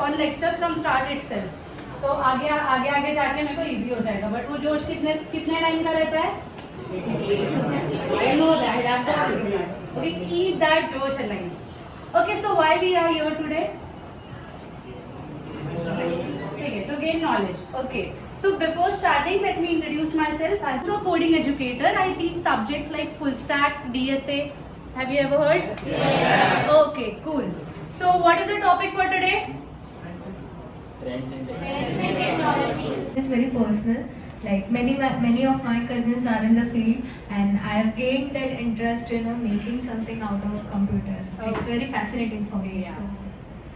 on lectures from start itself. तो आगे आगे आगे जाके मेरे को easy हो जाएगा. But वो जोश कितने टाइम का रहता है? I know that. I'm just that. Okay, keep that josh alive. Okay, so why we are here today? Okay, to gain knowledge. Okay. So before starting, let me introduce myself. I'm a coding educator. I teach subjects like full stack, DSA. Have you ever heard? Yes. Okay, cool. So what is the topic for today? Trends and technologies. It's very personal. Like many of my cousins are in the field, and I have gained that interest, making something out of computer. It's Okay. very fascinating for me. Yeah.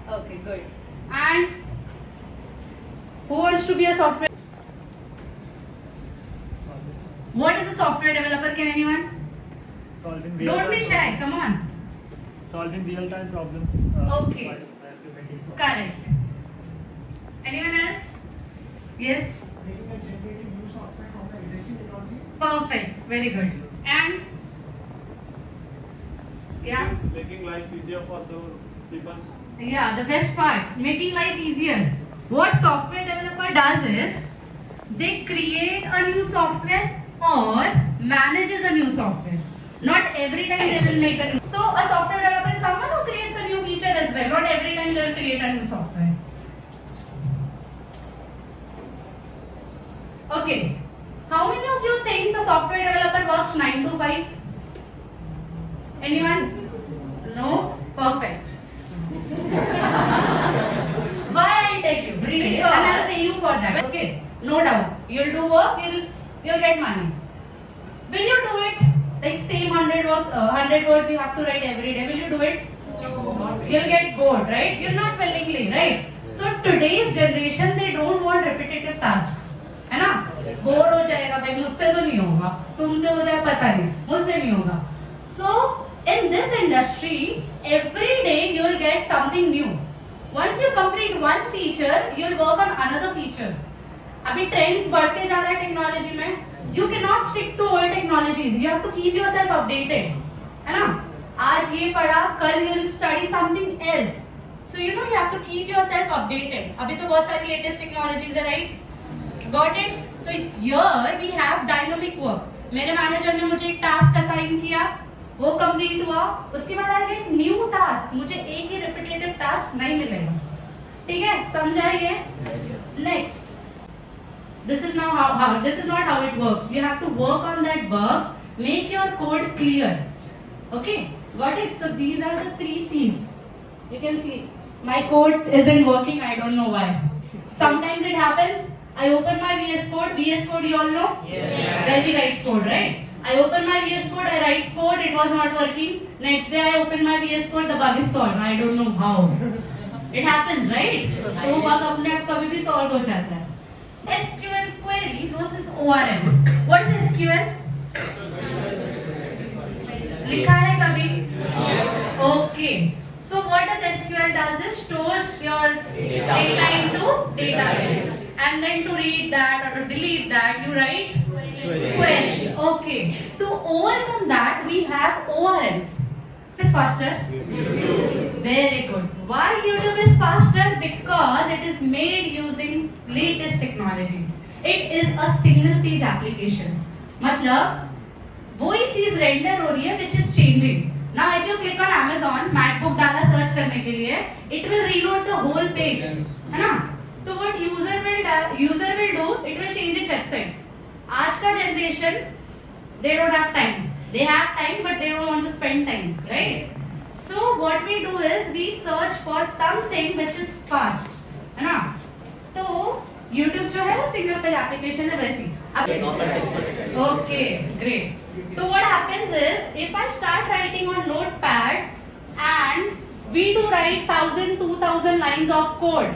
So. Okay, good. And who wants to be a software? What is a software developer? Can anyone? Solving Don't be shy. Come on. Solving real-time problems. Okay. While implementing software. Correct. Anyone else? Yes. Generating new software from the existing technology. Perfect. Very good. And yeah. Making life easier for the people. Yeah, the best part, making life easier. What software developer does is, they create a new software or manages a new software. Not every time they will make a new. So a software developer is someone who creates a new feature as well. Not every time they will create a new software. Okay. How many of you think a software developer works 9 to 5? Anyone? No? Perfect. Why I'll tell you. And I'll pay you for that. Okay. No doubt. You'll do work, you'll get money. Will you do it? Like same 100 words you have to write every day. Will you do it? No. You'll get bored, right? You're not willingly, right? So today's generation, they don't want repetitive tasks. है ना? Bore हो जाएगा भाई, मुझसे तो नहीं होगा, तुमसे हो जाए पता नहीं, मुझसे नहीं होगा. So in this industry, every day you will get something new. Once you complete one feature, you will work on another feature. अभी trends बढ़ते जा रहा है टेक्नोलॉजी में. You cannot stick to old technologies. You have to keep yourself updated. है ना? आज ये पढ़ा, कल you will study something else. So you have to keep yourself updated. अभी तो बहुत सारी latest technologies है, right? Got it? तो here we have dynamic work. मेरे मैनेजर ने मुझे एक टास्क असाइन किया, वो कंप्लीट हुआ, उसके बाद आई गेट न्यू टास्क. मुझे एक ही रिपीटेटिव टास्क नहीं मिलेगा. ठीक है? समझा ये? Next. This is not how it works. You have to work on that work, make your code clear. Okay? Got it? So these are the 3 C's. You can see my code isn't working. I don't know why. Sometimes it happens. I open my VS Code. VS Code, you all know? Yes. Where we write code, right? I open my VS Code, I write code, it was not working. Next day I open my VS Code, the bug is solved. I don't know how. It happens, right? तो वो bug अपने आप कभी भी solve हो जाता है. SQL queries versus ORM. What is SQL? लिखा है कभी? Okay. So what does SQL does is stores your data into database. And then to read that or to delete that, you write query. Okay. To overcome that, we have ORMs. Is it faster? Very good. Why YouTube is faster? Because it is made using latest technologies. It is a single page application. मतलब वही चीज render हो रही है which is changing. Now if you click on Amazon, MacBook डाला search करने के लिए, it will reload the whole page. है ना? तो what user will do, it will change in website. आज का generation, they don't have time. They have time but they don't want to spend time, right? So what we do is we search for something which is fast, है ना? तो YouTube जो है single page application है वैसी. Okay, great. So what happens is, if I start writing on Notepad and we do write 1000-2000 lines of code,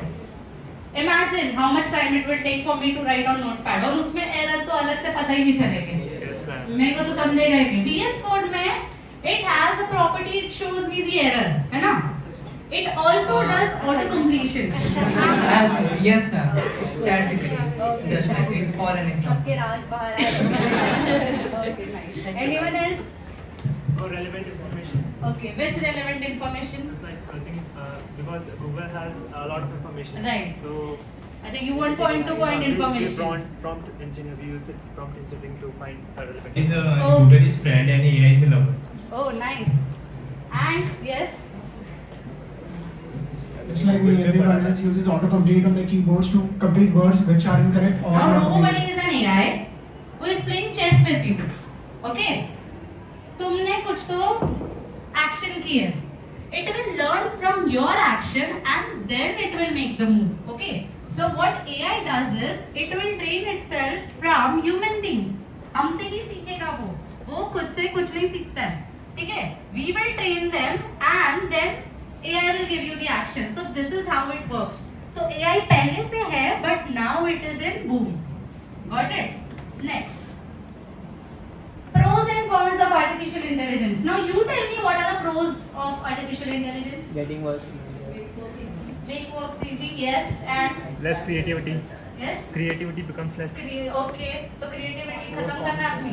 imagine how much time it will take for me to write on Notepad. और उसमें error तो अलग से पता ही नहीं चलेगी. मेरे को तो समझेगा ही नहीं. VS Code में it has a property, it shows me the error, है ना? It also does auto completion. Yes, ma'am. ChatGPT. Just like it's for an example. सबके राज बाहर आए. Okay, nice. Anyone else? For relevant information. Okay, which relevant information? It's like searching because Google has a lot of information. Right. So Achha, you want point-to-point we information. prompt engineer. We use prompt engineering to find relevant. Is Oh. Google is friend and AI is a lover. Oh, nice. And yes, Just like me, everyone else uses autocomplete on their keyboards to complete words which are incorrect or now not Robobuddy complete. is an AI who is playing chess with you. Okay? तुमने कुछ तो action किए. It will learn from your action and then it will make the move. Okay? So what AI does is it will train itself from human beings. हमसे ही सीखेगा वो खुद से कुछ नहीं सीखता है. ठीक है? We will train them and then AI will give you the action. So this is how it works. So AI पहले से है but now it is in boom. Got it? Next. Pros and cons of artificial intelligence. Now you tell me what are the pros of artificial intelligence? Getting work. Make works easy, yes, and Less creativity. yes. Creativity becomes less. Okay, तो creativity खत्म करना अपनी.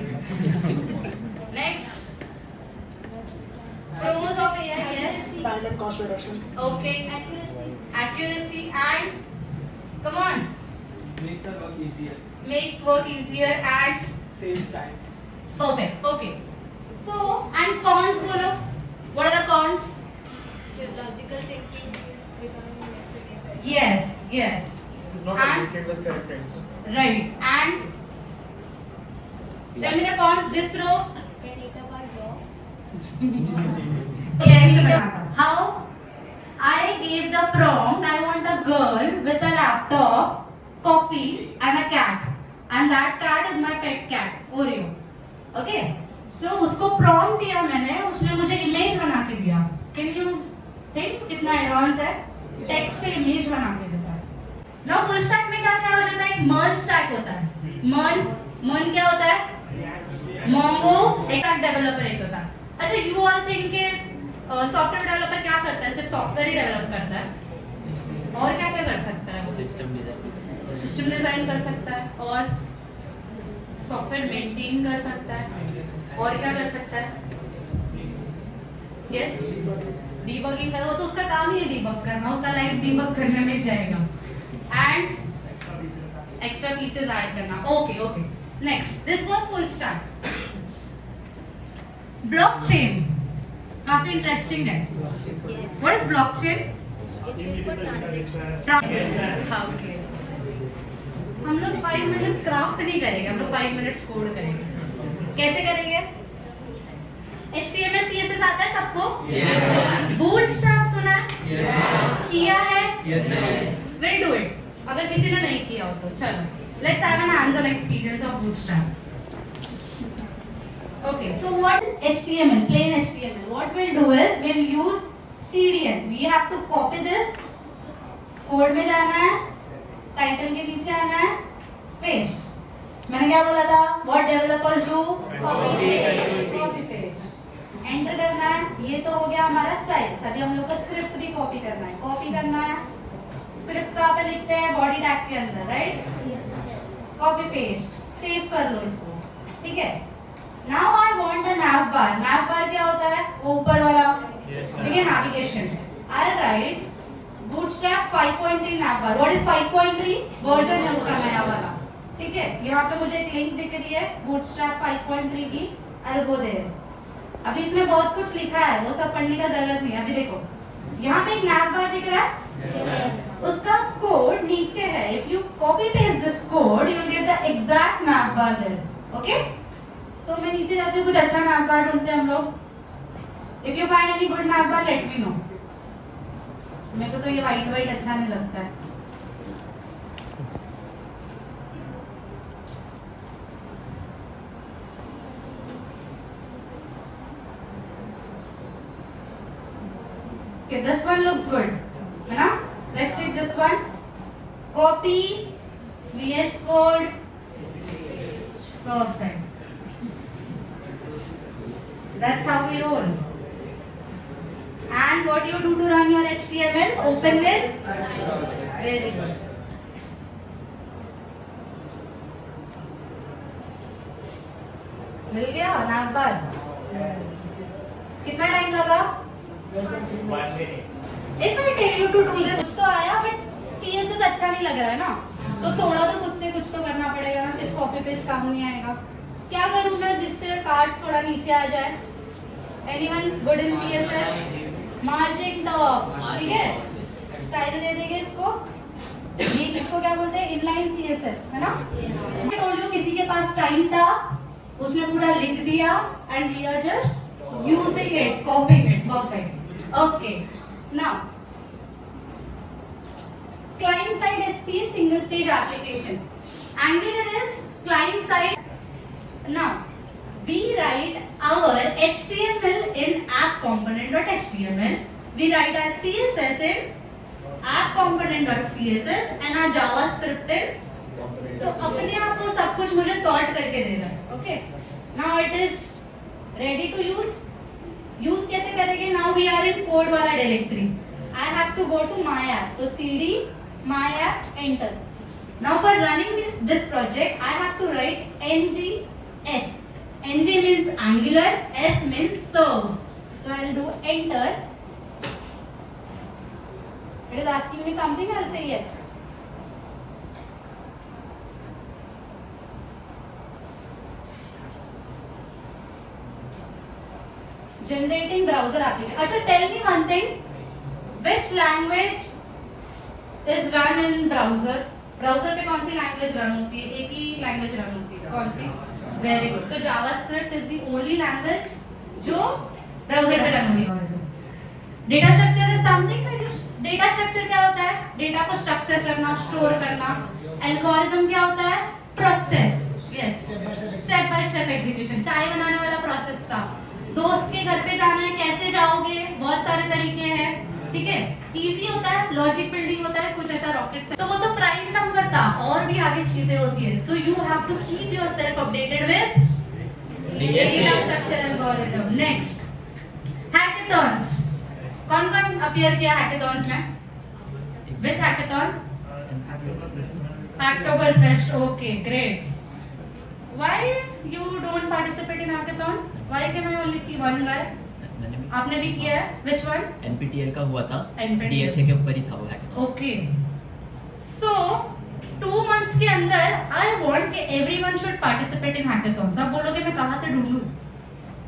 Next. Pros of AI, yes. Time and cost reduction. Okay. Accuracy and come on. Makes our work easier. Makes work easier and Saves time. perfect. Okay. So and cons बोलो. What are the cons? Logical thinking is becoming less. Yes, yes. It's not And- updated with correct times. Right. And tell me the cons. This row. Can eat up our jobs. How I gave the prompt. I want a girl with a laptop, coffee, and a cat. And that cat is my pet cat, Oreo. Okay. So उसको prompt दिया मैंने. उसने मुझे image बना के दिया. Can you think कितना advance है? Text से image बना के देता है. Now full stack में क्या क्या हो जाता है? एक merge stack होता है. merge क्या होता है? Mongo एक डेवलपर एक होता है. अच्छा, you all think के सॉफ्टवेयर डेवलपर क्या करता है? सिर्फ सॉफ्टवेयर ही डेवलप करता है. और क्या क्या कर सकता है? System design. सिस्टम डिजाइन कर सकता है और सॉफ्टवेयर मेंटेन कर सकता है. और क्या कर सकता है? यस, डीबगिंग का वो तो उसका काम ही है डीबग करना. उसका लाइफ डीबग करने में जाएगा. एंड एक्स्ट्रा फीचर्स ऐड करना. Okay okay. Next, this was full stack. Blockchain काफी इंटरेस्टिंग है. What is blockchain? It's used for transactions. Okay. हम लोग 5 मिनट्स क्राफ्ट नहीं करेंगे, हम लोग 5 मिनट्स कोड करेंगे. कैसे करेंगे? HTML CSS आता है सबको? Yes. बूटस्ट्रैप सुना है? Yes. किया है? Yes. We'll do it. अगर किसी ने नहीं किया हो तो चलो. Let's have an hands-on experience of bootstrap. Okay, so what is HTML? Plain HTML. What we'll do is we'll use CDN. We have to copy this. Code में जाना है. टाइटल के नीचे आना है. पेस्ट. मैंने क्या बोला था? What developers do? Copy paste. Copy paste. Enter करना है. ये तो हो गया हमारा स्टाइल. अभी हम लोग को स्क्रिप्ट भी कॉपी करना है. कॉपी करना है. स्क्रिप्ट कहाँ पे लिखते हैं? बॉडी टैग के अंदर, राइट? Copy paste. सेव कर लो इसको. ठीक है. Now I want a nav bar. nav bar क्या होता है? ऊपर वाला. ठीक है, navigation. I right bootstrap 5.3 nav bar. What is 5.3? Version है उसका नया वाला. ठीक है. यहाँ पे मुझे एक लिंक दिख रही है bootstrap 5.3 की. I'll go there. अभी इसमें बहुत कुछ लिखा है, वो सब पढ़ने का जरूरत नहीं है. अभी देखो, यहाँ पे एक nav bar दिख रहा है. उसका कोड नीचे है. If you copy paste this code, you will get the exact nav bar there. Okay? तो मैं नीचे जाती हूँ, कुछ अच्छा nav bar ढूंढते हैं हम लोग. If you find any good nav bar, let me know. मेरे को तो ये white अच्छा नहीं लगता है. Okay, this one looks good. है ना? Let's take this one. Copy, VS Code. Perfect. That's how we roll. And what you do to run your HTML? Open with? Very good. मिल गया nav bar? कितना time लगा? If I tell you to do this, कुछ तो आया but CSS अच्छा नहीं लग रहा है ना, तो थोड़ा तो खुद से कुछ तो करना पड़ेगा ना, सिर्फ कॉपी पेस्ट काम नहीं आएगा. क्या करूँ मैं जिससे कार्ड्स थोड़ा नीचे आ जाए? Anyone good in CSS? Margin top, ठीक है? स्टाइल दे देंगे इसको. ये इसको क्या बोलते हैं? इनलाइन CSS, है ना? मैं told you किसी के पास टाइम था, उसने पूरा लिख दिया and we are just using it, copying it, perfect. Okay. Now, client side SP single page application. Angular is client side. Now, we write our HTML in app component.html. We write our CSS in app component.css and our JavaScript in. तो अपने आप को सब कुछ मुझे sort करके दे रहा है. Okay, now it is ready to use. Use कैसे करेंगे? Now we are in code वाला directory. I have to go to my app, तो cd my app, enter. Now for running this project I have to write ngs. Ng means Angular, S means serve. So I will do enter. It is asking me something, I will say yes. Generating browser application. Acha, tell me one thing. Which language is run in browser? Browser पे कौन सी language run होती है? एक ही language run होती है. कौन सी? Very good. तो JavaScript is the only language जो browser पे run होती है. Data structure is something like this. Data structure क्या होता है? Data को structure करना, store करना. Algorithm क्या होता है? Process. Yes. Step by step execution. चाय बनाने वाला process था. दोस्त के घर पे जाना है, कैसे जाओगे? बहुत सारे तरीके हैं, ठीक है? इजी होता है, लॉजिक बिल्डिंग होता है, कुछ ऐसा रॉकेट. तो वो तो प्राइम नंबर था, और भी आगे चीजें होती है. So you have to keep yourself updated with data structure algorithm. Next, hackathons. कौन कौन अपीयर किया हैकेथॉन्स में? Which hackathon? Hacktoberfest. Okay, great. Why you don't participate in hackathon? Why can I only see one guy? आपने भी किया है? Which one? NPTEL का हुआ था. NPTEL. DSA के ऊपर ही था वो hackathon. Okay. So 2 months के अंदर I want कि everyone should participate in hackathons. आप बोलोगे मैं कहाँ से ढूंढूं?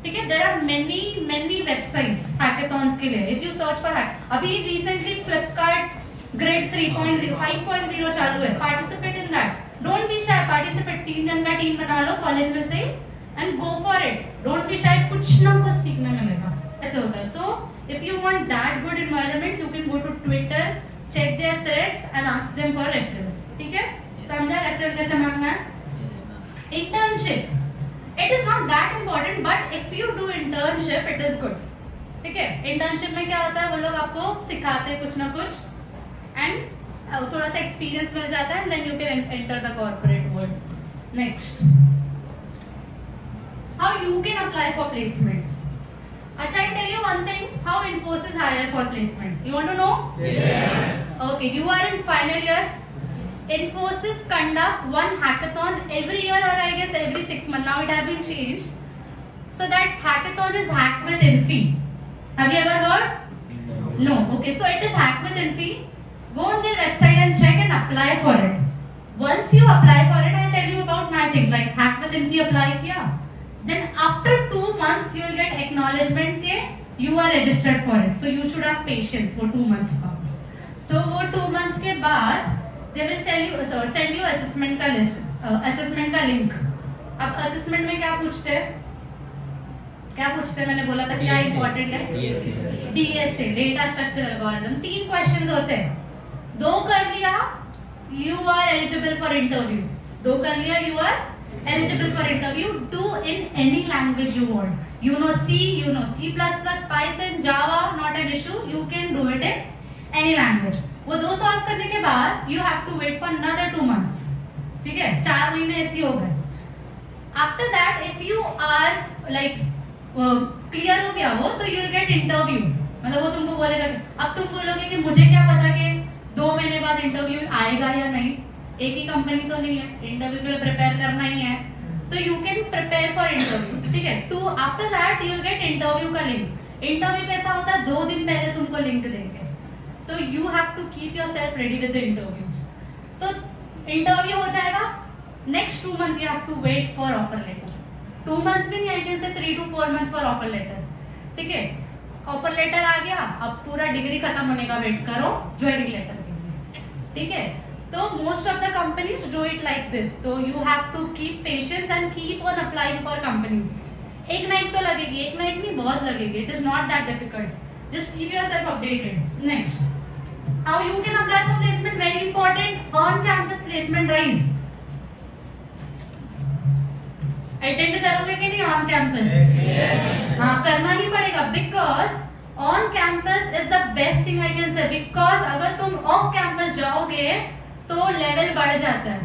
ठीक है? There are many websites hackathons के लिए. If you search for अभी recently Flipkart Grade 3.0 5.0 चालू है. Participate in that. Don't be shy. Participate. 3 जन का टीम बना लो कॉलेज में से and go for it. Don't be shy. कुछ ना कुछ सीखने मिलेगा. ऐसे होता है. तो if you want that good environment, you can go to Twitter, check their threads and ask them for reference. ठीक है? समझा reference कैसे मांगना है? Internship. It is not that important, but if you do internship, it is good. ठीक है? Internship में क्या होता है? वो लोग आपको सिखाते हैं कुछ ना कुछ and थोड़ा सा experience मिल जाता है and then you can enter the corporate world. Next. How you can apply for placements? Acha, I'll tell you one thing. How Infosys hire for placement? You want to know? Yes. Okay, you are in final year. Infosys conduct one hackathon every year, or I guess every 6 months. Now it has been changed. So that hackathon is Hack with Infi. Have you ever heard? No. Okay, so it is Hack with Infi. Go on their website and check and apply for it. Once you apply for it, I'll tell you about my thing. Like Hack with Infi apply किया. Then after 2 months you will get acknowledgement के you are registered for it. So you should have patience for 2 months का. तो वो 2 months के बाद they will send you assessment का list, assessment का link. अब assessment में क्या पूछते हैं? क्या पूछते हैं? मैंने बोला था क्या important है? DSA, Data Structure Algorithm. 3 questions होते हैं. 2 कर लिया, you are eligible for interview. 2 कर लिया, you are eligible for interview. Do in any language you want. You know C, you know C++, Python, Java, not an issue. You can do it in any language. वो 2 solve करने के बाद you have to wait for another 2 months. ठीक है? 4 महीने ऐसे हो गए. After that, if you are like clear हो गया वो, तो you will get interview. मतलब वो तुमको बोलेगा. अब तुम बोलोगे कि मुझे क्या पता कि 2 महीने बाद इंटरव्यू आएगा या नहीं. एक ही कंपनी तो नहीं है, इंटरव्यू के लिए प्रिपेयर करना ही है. तो you can prepare for interview. ठीक है? After that you will get interview का लिंक. इंटरव्यू कैसा होता है, 2 दिन पहले तुमको लिंक देंगे, तो you have to keep yourself ready with the interviews. तो इंटरव्यू हो जाएगा, next 2 month you have to wait for offer letter. 2 months भी नहीं, I can say 3 to 4 months for offer letter. ठीक है, ऑफर लेटर आ गया, अब पूरा डिग्री खत्म होने का वेट करो ज्वाइनिंग लेटर के लिए. ठीक है, तो most of the companies do it like this. तो you have to keep patience and keep on applying for companies. एक नाइट तो लगेगी, एक नाइट नहीं बहुत लगेगी. It is not that difficult. Just keep yourself updated. Next, how you can apply for placement, very important, on campus placement drives. Attend करोगे कि नहीं ऑन कैंपस? हाँ, करना ही पड़ेगा, because on campus is the best thing I can से. Because अगर तुम off campus जाओगे तो लेवल बढ़ जाता है,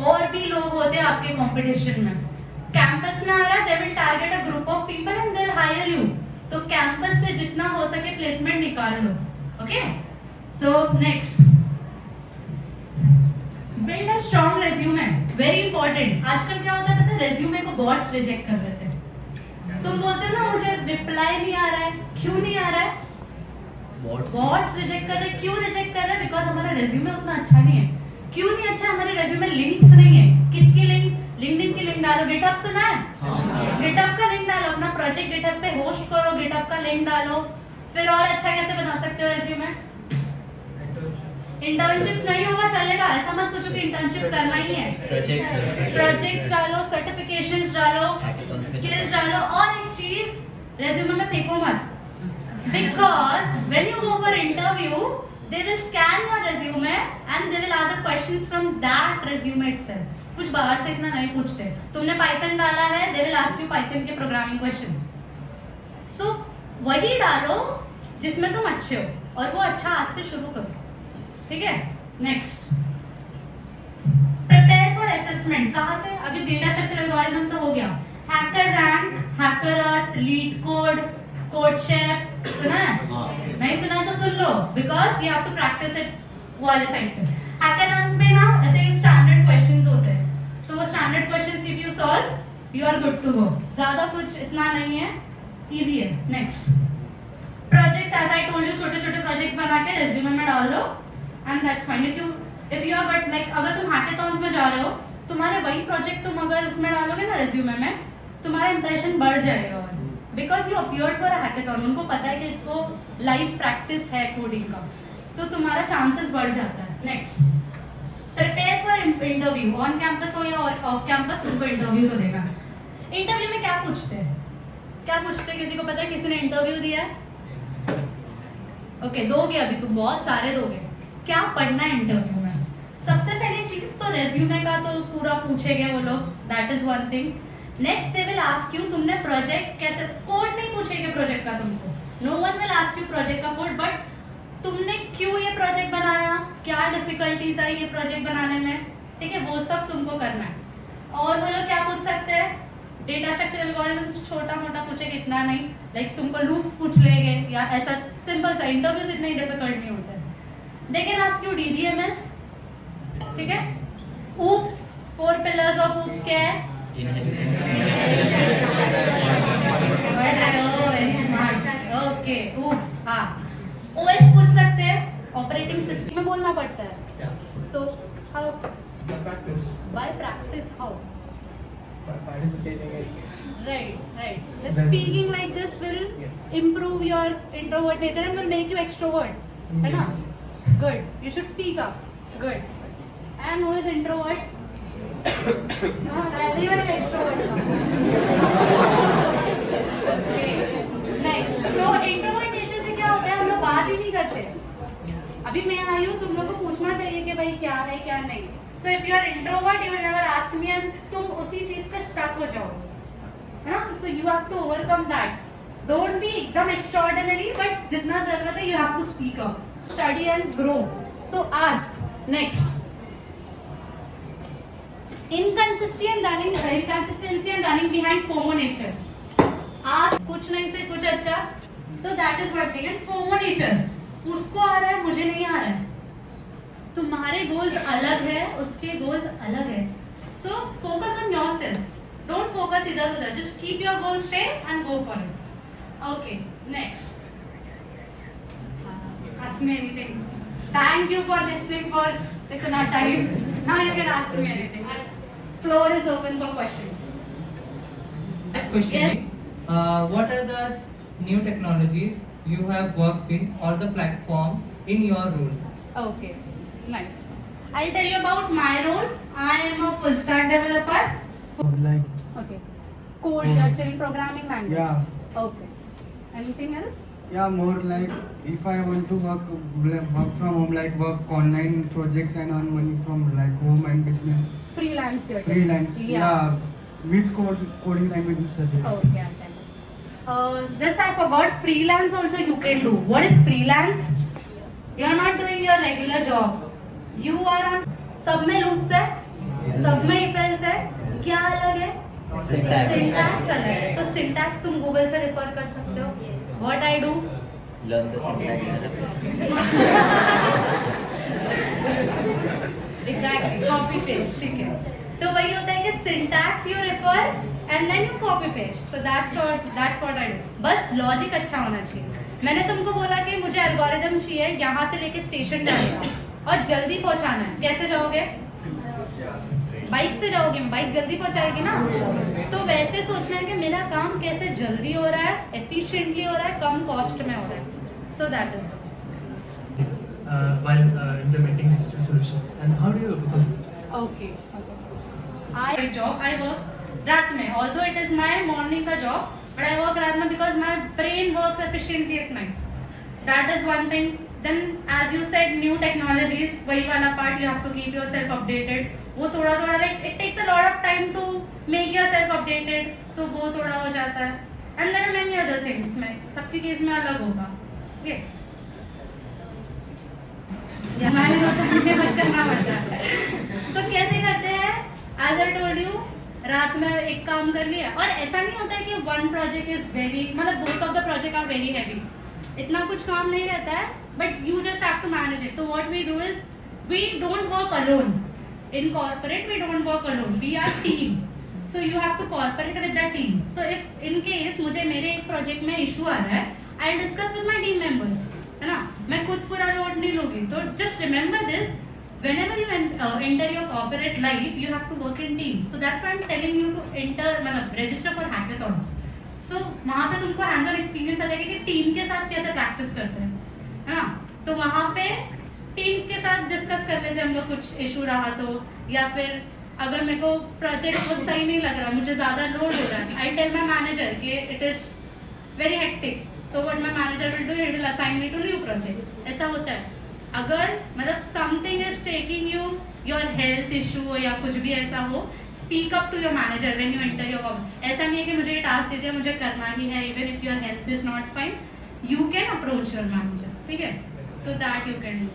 और भी लोग होते हैं आपके कंपटीशन में. कैंपस में आ रहा है, they will target a group of people and they will hire you. तो कैंपस से जितना हो सके प्लेसमेंट निकाल लो. Okay, so next, build a strong resume, very important. आजकल क्या होता है पता है, रेज्यूमे को बॉट्स रिजेक्ट कर देते हैं. तुम बोलते हो ना मुझे रिप्लाई नहीं आ रहा है, क्यों नहीं आ रहा है? बॉट्स रिजेक्ट कर रहे हैं. क्यों रिजेक्ट कर रहे हैं? बिकॉज हमारा रेज्यूमे उतना अच्छा नहीं है. क्यों नहीं अच्छा? हमारे रेज्यूमे लिंक्स नहीं है. किसकी लिंक? लिंक्डइन की लिंक डालो. गिटहब सुना है? गिटहब का लिंक डालो, अपना प्रोजेक्ट गिटहब पे होस्ट करो, गिटहब का लिंक डालो. फिर और अच्छा कैसे बना सकते हो रेज्यूमे? इंटर्नशिप्स नहीं होगा चलेगा, ऐसा मत सोचो कि इंटर्नशिप करना ही है. प्रोजेक्ट्स डालो, सर्टिफिकेशंस डालो, स्किल्स डालो. और एक चीज, रेज्यूमे में फेंको मत, because when you go for interview they will scan your resume and they will ask the questions from that resume itself. कुछ बाहर से इतना नहीं पूछते. तुमने पाइथन डाला है, they will ask you Python के प्रोग्रामिंग क्वेश्चंस. सो वही डालो जिसमें तुम अच्छे हो, और वो अच्छा आज से शुरू करो. ठीक है, नेक्स्ट, प्रिपेयर फॉर असेसमेंट. कहाँ से? अभी डेटा स्ट्रक्चर एल्गोरिथम तो हो गया. HackerRank, HackerEarth, LeetCode, CodeChef, सुना है? नहीं सुना है तो सुन लो, because you have to practise it वाले साइड पे. हैकर रैंक पे ना ऐसे स्टैंडर्ड क्वेश्चंस होते हैं, तो वो standard questions if you solve you are good to go. ज्यादा कुछ इतना नहीं है, इजी है. Next, projects, as I told you, छोटे छोटे प्रोजेक्ट्स बना के रेज्यूमे में डाल दो and that's fine. If you are but like अगर तुम हैकेथॉन्स में जा रहे हो, तुम्हारे वही प्रोजेक्ट तुम अगर उसमें डालोगे ना रेज्यूमे में, तुम्हारा इंप्रेशन बढ़ जाएगा. Because you appeared for a hackathon, उनको पता है कि इसको लाइव प्रैक्टिस है कोडिंग का, तो तुम्हारा चांसेस बढ़ जाता है. Next, prepare for interview, on campus हो या ऑफ कैंपस, तुमको इंटरव्यू तो देना है. इंटरव्यू में क्या पूछते हैं? क्या पूछते हैं? किसी को पता है? किसी ने इंटरव्यू दिया है? ओके, दोगे अभी तुम बहुत सारे दोगे. क्या पढ़ना है इंटरव्यू में? सबसे पहली चीज तो रेज्यूमे का तो पूरा पूछेंगे वो लोग, that is one thing. Next they will ask you तुमने प्रोजेक्ट कैसे, कोड नहीं पूछेंगे प्रोजेक्ट का तुमको, no one will ask you project का कोड, बट तुमने क्यों ये प्रोजेक्ट बनाया, क्या डिफिकल्टीज आई ये प्रोजेक्ट बनाने में. ठीक है, वो सब तुमको करना है. और वो लोग क्या पूछ सकते हैं? डेटा स्ट्रक्चर एल्गोरिथम छोटा मोटा पूछेंगे, इतना नहीं. लाइक तुमको लूप्स पूछ लेंगे या ऐसा सिंपल सा. इंटरव्यूज इतने डिफिकल्ट नहीं होते. They can ask you DBMS. ठीक है, ऊप्स, 4 पिलर्स ऑफ ऊप्स क्या है? Okay, oops. हाँ, ओएस पूछ सकते हैं, ऑपरेटिंग सिस्टम में बोलना पड़ता है. So how? Bye practice. How? Right. That speaking like this will improve your introvert nature and will make you extrovert. है ना? Good. You should speak up. Good. And who is introvert? Everyone is extrovert. Okay. Next. So introvert nature से क्या होता है? हम लोग बात ही नहीं करते. अभी मैं आई हूँ, तुम लोग को पूछना चाहिए कि भाई क्या है क्या नहीं. So if you are introvert, you will never ask me and तुम उसी चीज पे stuck हो जाओ, है ना? So you have to overcome that. Don't be एकदम extraordinary, but जितना जरूरत है you have to speak up, study and grow. So ask. Next. Inconsistency and running behind FOMO nature. आज कुछ नहीं से कुछ अच्छा, तो that is one thing. And FOMO nature, उसको आ रहा है मुझे नहीं आ रहा है. तुम्हारे गोल्स अलग है, उसके गोल्स अलग है. So focus on yourself, don't focus इधर उधर. Just keep your goal straight and go for it. Okay. Next. Ask me anything. Thank you for listening first. It's not time. Now you can ask me anything. Floor is open for questions. My question Yes. is, what are the new technologies you have worked with or the platform in your role? Okay, nice. I'll tell you about my role. I am a full stack developer. Like, Okay. Code, till programming language. yeah, Okay. Anything else? yeah, more like if I want to work from home, like work online projects and earn money from like home and business, Freelance. you're telling. freelance. Yeah. Which coding language you suggest? Okay, I'll tell you. This I forgot. Freelance also you can do. What is freelance? You are not doing your regular job. You are on. सब में loops है, सब में if else है. क्या अलग है? Syntax अलग है. तो syntax तुम Google से refer कर सकते हो. What I do? Learn the syntax. Exactly. Copy paste. ठीक है. तो वही होता है कि syntax you refer and then you copy paste. So that's what I do. बस logic अच्छा होना चाहिए. मैंने तुमको बोला कि मुझे एल्गोरिदम चाहिए यहाँ से लेके स्टेशन जाने का और जल्दी पहुँचाना है. कैसे जाओगे? बाइक से जाओगे. बाइक जल्दी पहुँचाएगी ना. तो वैसे सोचना है कि मेरा काम कैसे जल्दी हो रहा है, एफिशिएंटली हो रहा है, कम कॉस्ट में हो रहा है. So that is while implementing digital solutions. And how do you overcome it? okay. I work रात में. Although it is my morning का job, but I work रात में because my brain works efficiently at night. That is one thing. Then as you said, new technologies. वही वाला part you have to keep yourself updated. वो थोड़ा like it takes a lot of time to make yourself updated. तो वो थोड़ा हो जाता है. And there are many other things. मैं सबकी केस में अलग होगा. Okay. हमारे होता करना पड़ता है. तो कैसे करते हैं? As I told you, रात में एक काम कर लिया. और ऐसा नहीं होता है कि one project is very, मतलब both of the project are very heavy. इतना कुछ काम नहीं रहता है. But you just have to manage it. So what we do is we don't work alone. In corporate we don't work alone. We are team. So you have to cooperate with the team. So if in case मुझे मेरे एक project में issue आ रहा है, I'll discuss with my team members. है ना? मैं खुद पूरा load नहीं लूँगी. तो just remember this. Whenever you enter your corporate life, you have to work in team. So that's why I'm telling you to enter, मतलब register for hackathons. So वहाँ पे तुमको hands-on experience आ जाएगा कि टीम के साथ कैसे प्रैक्टिस करते हैं, है ना? तो वहाँ पे टीम्स के साथ डिस्कस कर लेते हैं हम लोग. कुछ इशू रहा तो, या फिर अगर मेरे को प्रोजेक्ट वो सही नहीं लग रहा, मुझे ज़्यादा लोड हो रहा है, आई टेल माई मैनेजर कि इट इज़ वेरी हेक्टिक. तो what my manager will do, he will assign me to new project. ऐसा होता है. अगर मतलब something is taking you, your health issue हो या कुछ भी ऐसा हो, speak up to your manager when you enter your job. ऐसा नहीं है कि मुझे ये टास्क दे दिया मुझे करना ही है. Even if your health is not fine, you can approach your manager. ठीक है? तो दैट यू कैन डू.